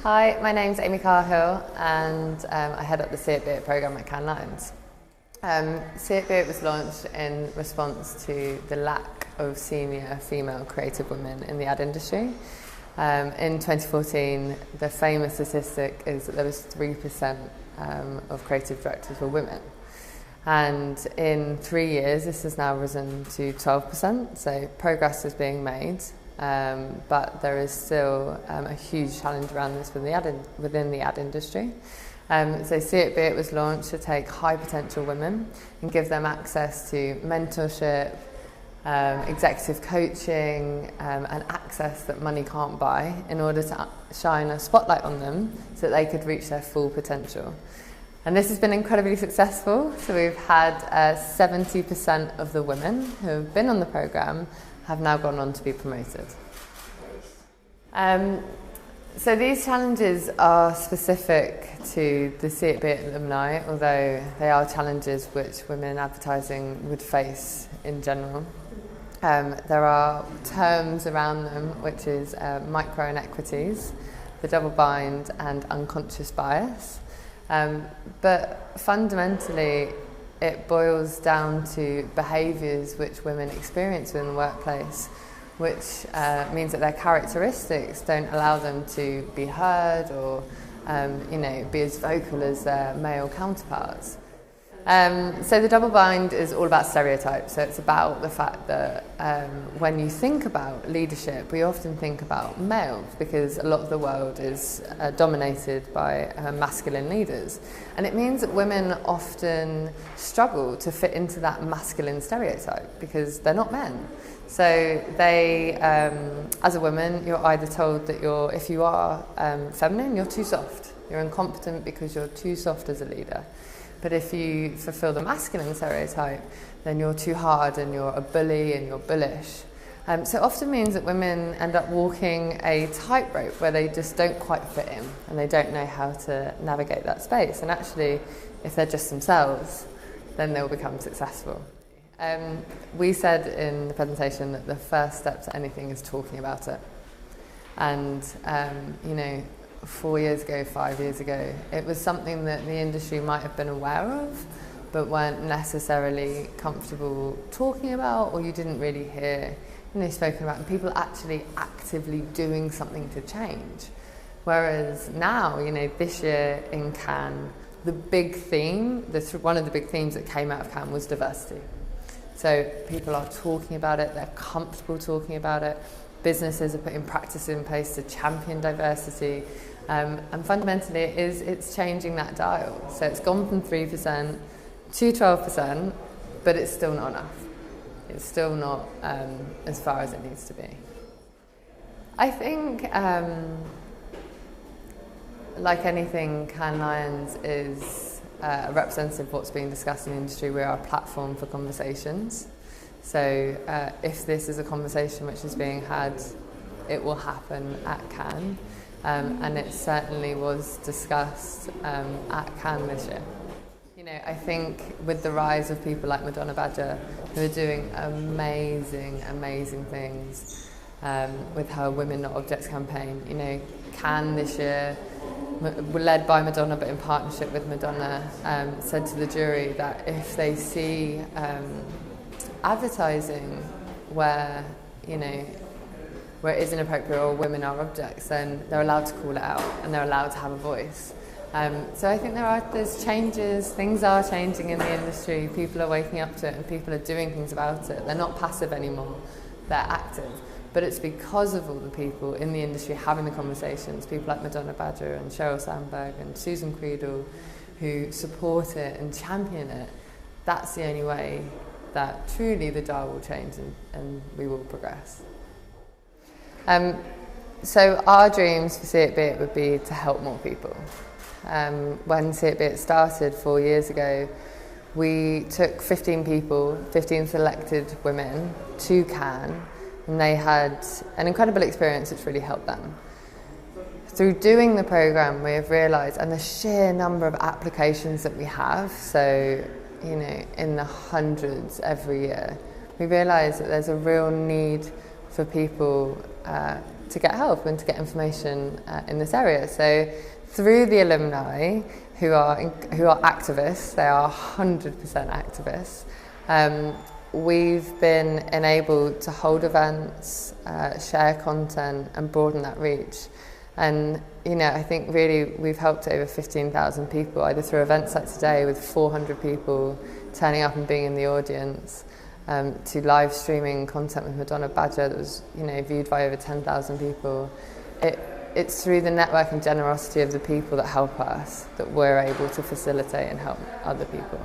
Hi, my name's Amy Cahill and I head up the See It Be It programme at Cannes Lions. See It Be It was launched in response to the lack of senior female creative women in the ad industry. In 2014, the famous statistic is that there was 3% of creative directors were women. And in 3 years, this has now risen to 12%, so progress is being made. But there is still a huge challenge around this within the ad industry. So See It Be It was launched to take high potential women and give them access to mentorship, executive coaching and access that money can't buy in order to shine a spotlight on them so that they could reach their full potential. And this has been incredibly successful. So we've had 70% of the women who have been on the programme have now gone on to be promoted. So these challenges are specific to the See It Be It alumni, although they are challenges which women in advertising would face in general. There are terms around them, which is micro inequities, the double bind and unconscious bias. But fundamentally, it boils down to behaviours which women experience within the workplace, which means that their characteristics don't allow them to be heard or be as vocal as their male counterparts. So the double bind is all about stereotypes. So it's about the fact that when you think about leadership, we often think about males because a lot of the world is dominated by masculine leaders. And it means that women often struggle to fit into that masculine stereotype because they're not men. So they, as a woman, you're either told that if you are feminine, you're too soft. You're incompetent because you're too soft as a leader. But if you fulfill the masculine stereotype, then you're too hard and you're a bully and you're bullish. So it often means that women end up walking a tightrope where they just don't quite fit in and they don't know how to navigate that space. And actually, if they're just themselves, then they'll become successful. We said in the presentation that the first step to anything is talking about it. And, 4 years ago, 5 years ago, it was something that the industry might have been aware of, but weren't necessarily comfortable talking about, or you didn't really hear, spoken about, and people actually actively doing something to change. Whereas now, this year in Cannes, the big theme, one of the big themes that came out of Cannes was diversity. So people are talking about it, they're comfortable talking about it, businesses are putting practices in place to champion diversity, and fundamentally it's changing that dial. So it's gone from 3% to 12%, but it's still not enough. It's still not as far as it needs to be. I think, like anything, Cannes Lions is a representative of what's being discussed in the industry. We are a platform for conversations. So if this is a conversation which is being had, it will happen at Cannes. And it certainly was discussed at Cannes this year. I think with the rise of people like Madonna Badger, who are doing amazing, amazing things with her Women Not Objects campaign. Cannes this year, led by Madonna but in partnership with Madonna, said to the jury that if they see advertising where it is inappropriate or women are objects, then they're allowed to call it out and they're allowed to have a voice. So I think there's changes, things are changing in the industry, people are waking up to it and people are doing things about it. They're not passive anymore, they're active. But it's because of all the people in the industry having the conversations, people like Madonna Badger and Sheryl Sandberg and Susan Creedle, who support it and champion it. That's the only way that truly the dial will change and we will progress. So our dreams for See It Be It would be to help more people. When See It Be It started 4 years ago, we took 15 people, 15 selected women to Cannes, and they had an incredible experience which really helped them. Through doing the programme, we have realised, and the sheer number of applications that we have, so in the hundreds every year, we realise that there's a real need for people get help and to get information in this area. So through the alumni who are activists, they are 100% activists. We've been enabled to hold events, share content, and broaden that reach. And I think really we've helped over 15,000 people, either through events like today with 400 people turning up and being in the audience, to live streaming content with Madonna Badger that was viewed by over 10,000 people. It's through the network and generosity of the people that help us that we're able to facilitate and help other people.